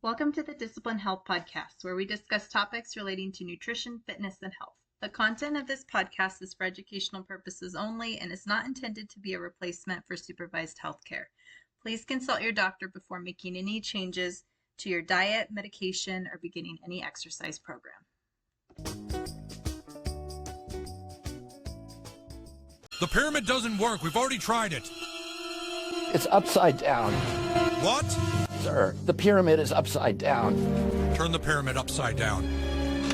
Welcome to the Discipline Health Podcast, where we discuss topics relating to nutrition, fitness, and health. The content of this podcast is for educational purposes only and is not intended to be a replacement for supervised health care. Please consult your doctor before making any changes to your diet, medication, or beginning any exercise program. The pyramid doesn't work. We've already tried it. It's upside down. What? Sir, the pyramid is upside down. Turn the pyramid upside down.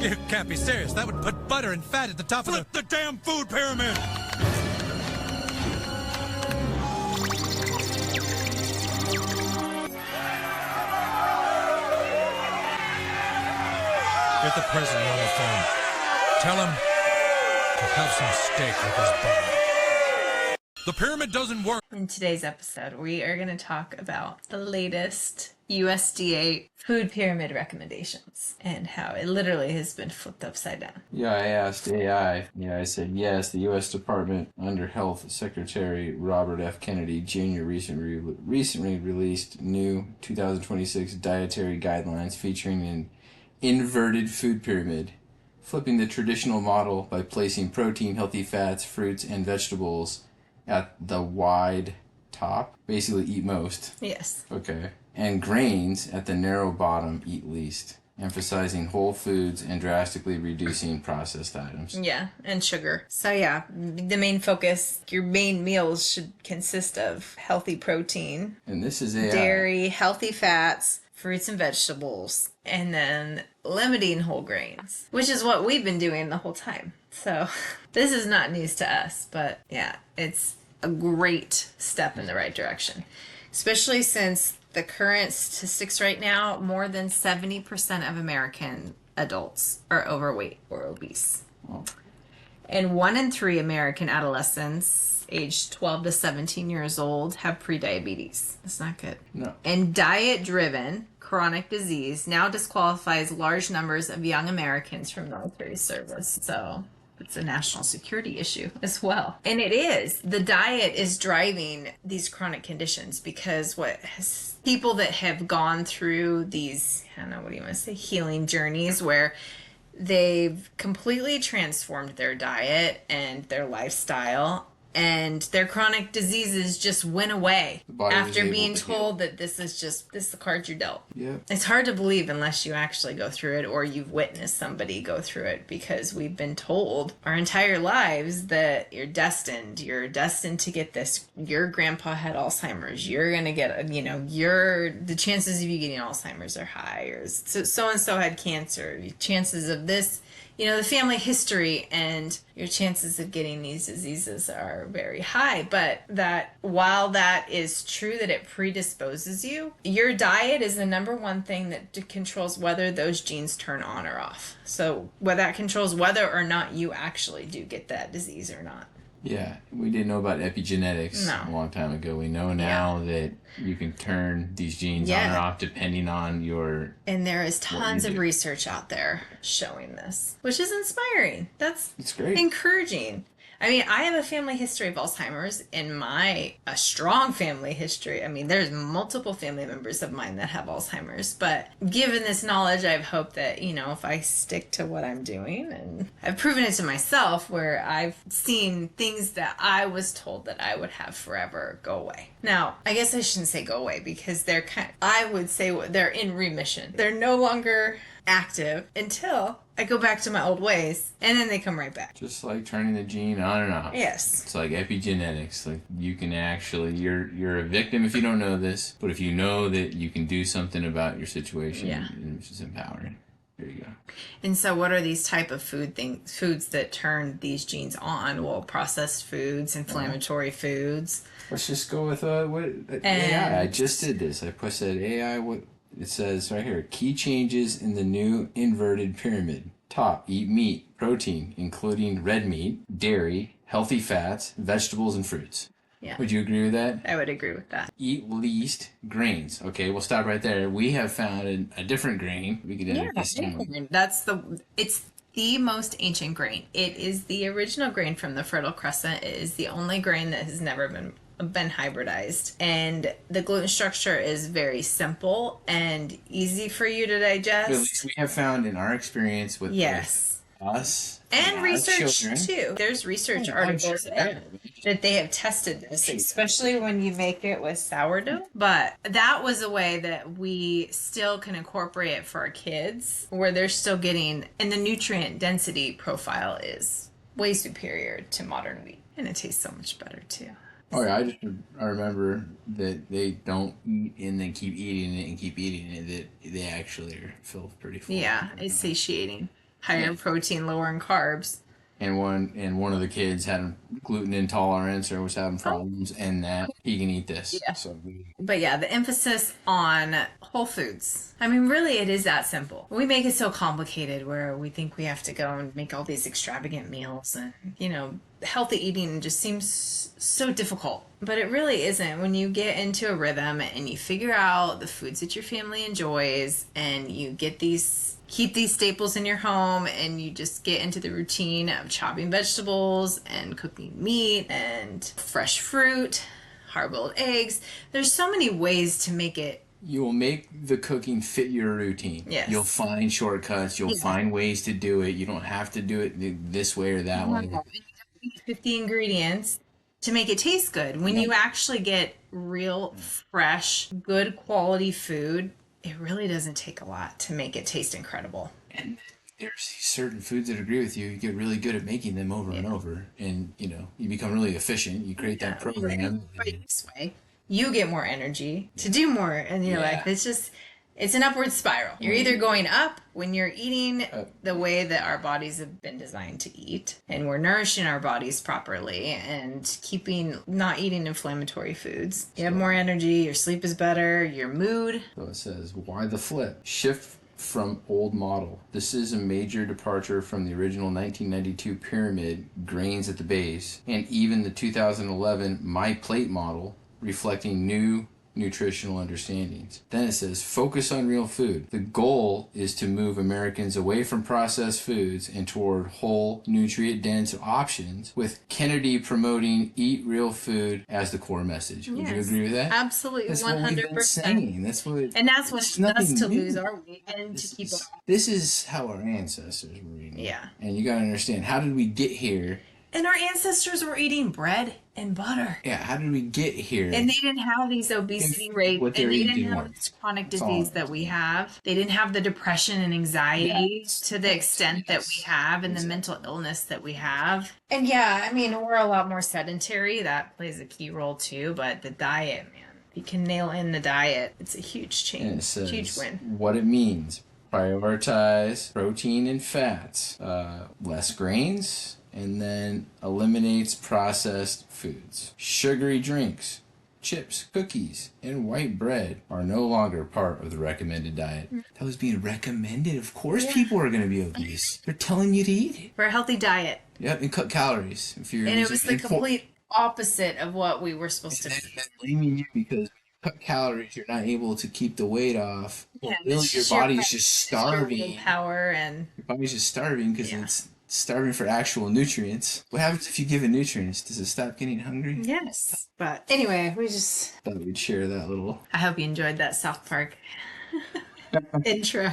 You can't be serious. That would put butter and fat at the top of the damn food pyramid! Get the president on the phone. Tell him to have some steak with his butter. The pyramid doesn't work. In today's episode, we are going to talk about the latest USDA food pyramid recommendations and how it literally has been flipped upside down. Yeah, I asked AI. I said yes. The U.S. Department under Health Secretary Robert F. Kennedy Jr. recently released new 2026 dietary guidelines featuring an inverted food pyramid, flipping the traditional model by placing protein, healthy fats, fruits, and vegetables at the wide top, basically eat most. Yes. Okay. And grains at the narrow bottom, eat least, emphasizing whole foods and drastically reducing processed items. Yeah, and sugar. So yeah, the main focus, your main meals should consist of healthy protein, And this is AI. dairy, healthy fats, fruits and vegetables, and then limiting whole grains, which is what we've been doing the whole time. So this is not news to us, but yeah, it's a great step in the right direction, especially since the current statistics right now, more than 70% of American adults are overweight or obese. Oh. And 1 in 3 American adolescents aged 12 to 17 years old have prediabetes. That's not good. No. And diet-driven chronic disease now disqualifies large numbers of young Americans from military service. So it's a national security issue as well. And it is. The diet is driving these chronic conditions because people that have gone through these, I don't know, what do you want to say, healing journeys where they've completely transformed their diet and their lifestyle, and their chronic diseases just went away after being told that this is the cards you're dealt. Yep. It's hard to believe unless you actually go through it or you've witnessed somebody go through it, because we've been told our entire lives that you're destined to get this. Your grandpa had Alzheimer's. You're going to get, the chances of you getting Alzheimer's are high, or so-and-so had cancer. Chances of this, the family history and your chances of getting these diseases are very high. But that while that is true that it predisposes you, your diet is the number one thing that controls whether those genes turn on or off. So that controls whether or not you actually do get that disease or not. Yeah, we didn't know about epigenetics a long time ago. We know now that you can turn these genes on or off depending on your... And there is tons of research out there showing this, which is inspiring. It's great. Encouraging. I mean, I have a family history of Alzheimer's and a strong family history. I mean, there's multiple family members of mine that have Alzheimer's, but given this knowledge, I have hope that, if I stick to what I'm doing, and I've proven it to myself where I've seen things that I was told that I would have forever go away. Now, I guess I shouldn't say go away because I would say they're in remission. They're no longer active until I go back to my old ways, and then they come right back. Just like turning the gene on and off. Yes. It's like epigenetics. Like you can actually, you're a victim if you don't know this, but if you know that you can do something about your situation, it's just empowering. There you go. And so what are these type of foods that turn these genes on? Well, processed foods, inflammatory foods. Let's just go with AI. I just did this. I said AI, it says right here, key changes in the new inverted pyramid. Top, eat meat, protein, including red meat, dairy, healthy fats, vegetables, and fruits. Yeah. Would you agree with that? I would agree with that. Eat least grains. Okay, we'll stop right there. We have found a different grain. We could edit this down. It's the most ancient grain. It is the original grain from the Fertile Crescent. It is the only grain that has never been been hybridized. And the gluten structure is very simple and easy for you to digest. At least we have found in our experience with Yes. us And our research children. too. There's research I'm articles sure that they have tested this, especially when you make it with sourdough. But that was a way that we still can incorporate it for our kids, where they're still getting, and the nutrient density profile is way superior to modern wheat, and it tastes so much better too. Oh yeah, I remember that they don't eat and then keep eating it and keep eating it. That they actually feel pretty full. Yeah, it's satiating. Higher in protein, lower in carbs. And one of the kids had gluten intolerance or was having problems, and that he can eat this. Yeah. So But yeah, the emphasis on whole foods. I mean, really, it is that simple. We make it so complicated where we think we have to go and make all these extravagant meals, and, you know, healthy eating just seems so difficult. But it really isn't. When you get into a rhythm and you figure out the foods that your family enjoys, and you get keep these staples in your home, and you just get into the routine of chopping vegetables and cooking meat and fresh fruit, hard-boiled eggs. There's so many ways to make it. you will make the cooking fit your routine. Yes. You'll find shortcuts. You'll find ways to do it. You don't have to do it this way or that way. And you don't need 50 ingredients to make it taste good. When you actually get real, fresh, good quality food, it really doesn't take a lot to make it taste incredible. And there's these certain foods that agree with you. You get really good at making them over and over, and you become really efficient. You create that program. Right this way, you get more energy to do more, and you're Yeah. like, it's an upward spiral. You're either going up when you're eating the way that our bodies have been designed to eat, and we're nourishing our bodies properly and not eating inflammatory foods. You have more energy, your sleep is better, your mood. So it says, why the flip? Shift from old model. This is a major departure from the original 1992 pyramid, grains at the base, and even the 2011 My Plate model, reflecting new nutritional understandings. Then it says, focus on real food. The goal is to move Americans away from processed foods and toward whole, nutrient-dense options, with Kennedy promoting eat real food as the core message. Would you Yes, agree with that? Absolutely, That's what we've been 100%. saying. That's what. And that's what it's helps us nothing to new. lose our weight and to keep it off. This is how our ancestors were eating. Yeah. And you gotta understand, how did we get here? And our ancestors were eating bread and butter. Yeah, how did we get here? And they didn't have these obesity rates, what and they're they eating didn't have more. this chronic all disease it that we have. They didn't have the depression and anxiety to the extent that we have, and the mental illness that we have. And yeah, I mean, we're a lot more sedentary. That plays a key role too. But the diet, man, you can nail in the diet. It's a huge And it change, says huge win. what it means. Prioritize protein and fats, less grains, and then eliminates processed foods. Sugary drinks, chips, cookies, and white bread are no longer part of the recommended diet. That was being recommended. Of course people are going to be obese. They're telling you to eat it. For a healthy diet. Yep, and cut calories. If you're And it was the using- complete opposite of what we were supposed to and be. then blaming you because cut calories, you're not able to keep the weight off. Well, Yeah, really, it's your sheer body's just starving. Power and Your body's just starving because Yeah. it's starving for actual nutrients. What happens if you give it nutrients? Does it stop getting hungry? yes. But anyway, Thought we'd share that little. I hope you enjoyed that South Park intro.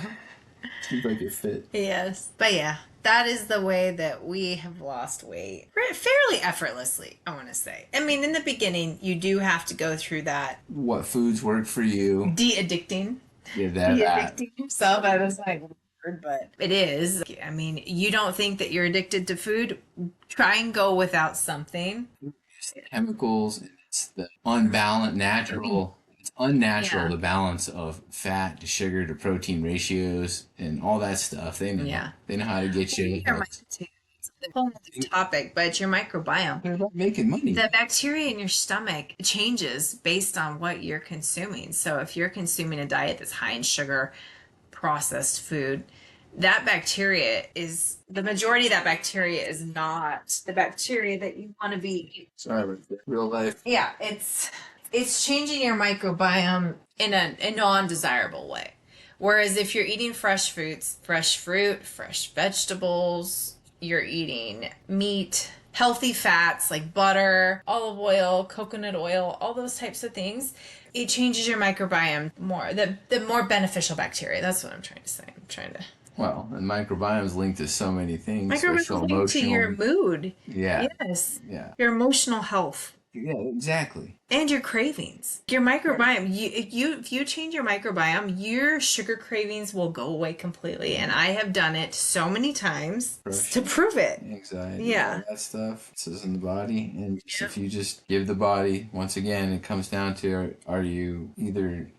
Seems like it fit. Yes. But yeah, that is the way that we have lost weight fairly effortlessly, I want to say. I mean, in the beginning, you do have to go through that What foods work for you? de-addicting. Yeah, that. De-addicting yourself. I was like, weird, but it is. I mean, you don't think that you're addicted to food? Try and go without something. It's the chemicals. It's the unbalanced, natural. It's unnatural, Yeah. the balance of fat to sugar to protein ratios and all that stuff. They know. Yeah. They know how to get you. Your mi- It's a whole other topic, but it's your microbiome. They're not making money. The bacteria in your stomach changes based on what you're consuming. So if you're consuming a diet that's high in sugar, processed food, that bacteria is, the majority of that bacteria is not the bacteria that you want to be. Sorry about that. Real life. Yeah, it's changing your microbiome in a non-desirable way. Whereas if you're eating fresh fruit, fresh vegetables, you're eating meat, healthy fats like butter, olive oil, coconut oil, all those types of things, it changes your microbiome more. The more beneficial bacteria. That's what I'm trying to say. I'm trying to. Well, and microbiome is linked to so many things. Microbiome linked to your mood. Yeah. Yes. Yeah. Your emotional health. Yeah, exactly. And your cravings. Your microbiome, if you change your microbiome, your sugar cravings will go away completely. And I have done it so many times to prove it. Anxiety, Yeah. all that stuff. This is in the body. And if you just give the body, once again, it comes down to, are you either...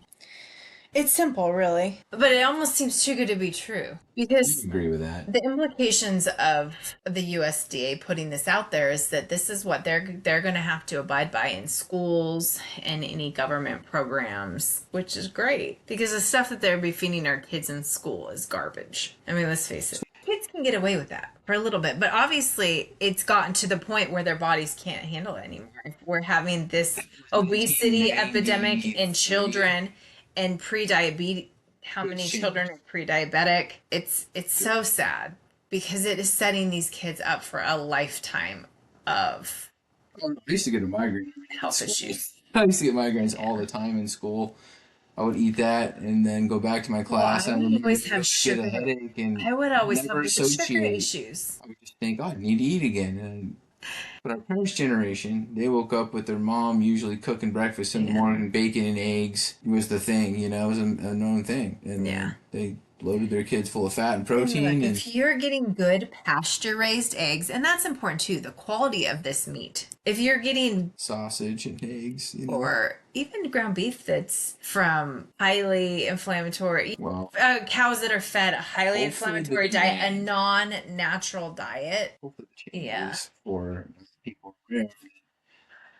It's simple, really. But it almost seems too good to be true. Because I agree with that. the implications of the USDA putting this out there is that this is what they're going to have to abide by in schools and any government programs, which is great. Because the stuff that they'll be feeding our kids in school is garbage. I mean, let's face it. Kids can get away with that for a little bit. But obviously, it's gotten to the point where their bodies can't handle it anymore. We're having this obesity epidemic in children and pre-diabetes. How many children are pre-diabetic? It's so sad because it is setting these kids up for a lifetime of I used to get a migraine. health issues. I used to get migraines all the time in school. I would eat that and then go back to my class. I would always have sugar. Get a headache and I would always never have sugar associate. issues. I would just think, oh, I need to eat again. But our parents' generation, they woke up with their mom usually cooking breakfast in the morning, bacon and eggs was the thing, it was a known thing. And they loaded their kids full of fat and protein. Look, if you're getting good pasture-raised eggs, and that's important too, the quality of this meat. If you're getting sausage and eggs, or even ground beef that's from highly inflammatory, cows that are fed a highly inflammatory diet, a non-natural diet. For people,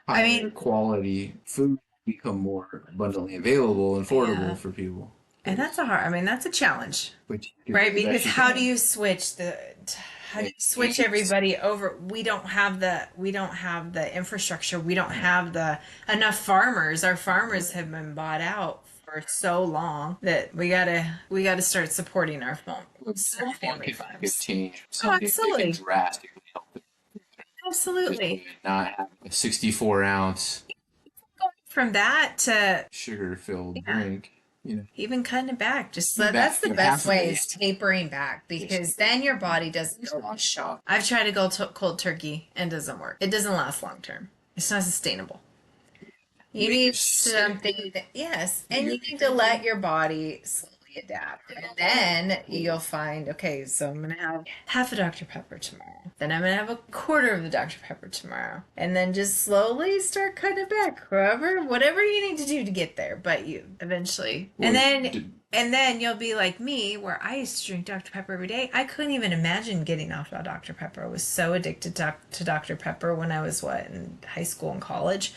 higher quality food become more abundantly available and affordable for people. And that's that's a challenge, right? Because how do you switch everybody over? We don't have the infrastructure. We don't have enough farmers. Our farmers have been bought out for so long that we gotta start supporting our family farms. Absolutely. Drastically help them. Absolutely. Not have a 64-ounce from that to sugar-filled drink. Even cutting it back, that's the best way is tapering back, because then your body doesn't go on shock. I've tried to go cold turkey and it doesn't work. It doesn't last long term. It's not sustainable. You need something and you need to let your body slowly adapt, and then you'll find, okay, so I'm gonna have half a Dr. Pepper tomorrow, then I'm gonna have a quarter of the Dr. Pepper tomorrow, and then just slowly start cutting it back, whatever you need to do to get there, but you eventually, and then you'll be like me, where I used to drink Dr. Pepper every day. I couldn't even imagine getting off of Dr. Pepper. I was so addicted to Dr. Pepper when I was in high school and college,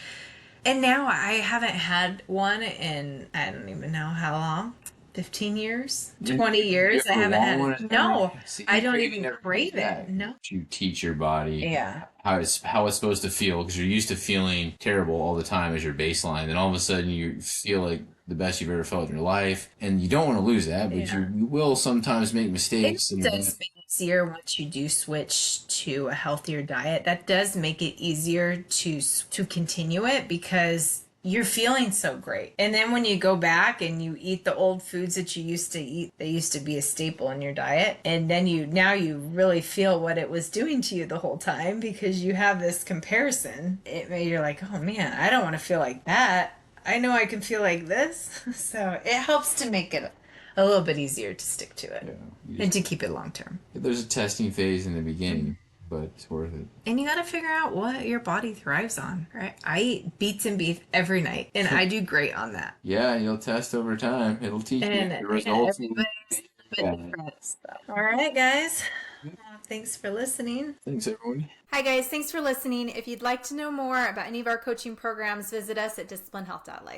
and now I haven't had one in I don't even know how long. 15 years, 20 years. I haven't had. No, I don't even crave it. No. You teach your body how it's supposed to feel, because you're used to feeling terrible all the time as your baseline. Then all of a sudden you feel like the best you've ever felt in your life, and you don't want to lose that, but you will sometimes make mistakes. It does make it easier once you do switch to a healthier diet. That does make it easier to continue it, because you're feeling so great. And then when you go back and you eat the old foods that you used to eat, they used to be a staple in your diet. And then now you really feel what it was doing to you the whole time, because you have this comparison. You're like, oh man, I don't want to feel like that. I know I can feel like this. So it helps to make it a little bit easier to stick to it and to keep it long term. There's a testing phase in the beginning. But it's worth it. And you got to figure out what your body thrives on, right? I eat beets and beef every night, and I do great on that. Yeah, you'll test over time. It'll teach you the results. All right, guys. Thanks for listening. Thanks, everyone. Hi, guys. Thanks for listening. If you'd like to know more about any of our coaching programs, visit us at disciplinehealth.life.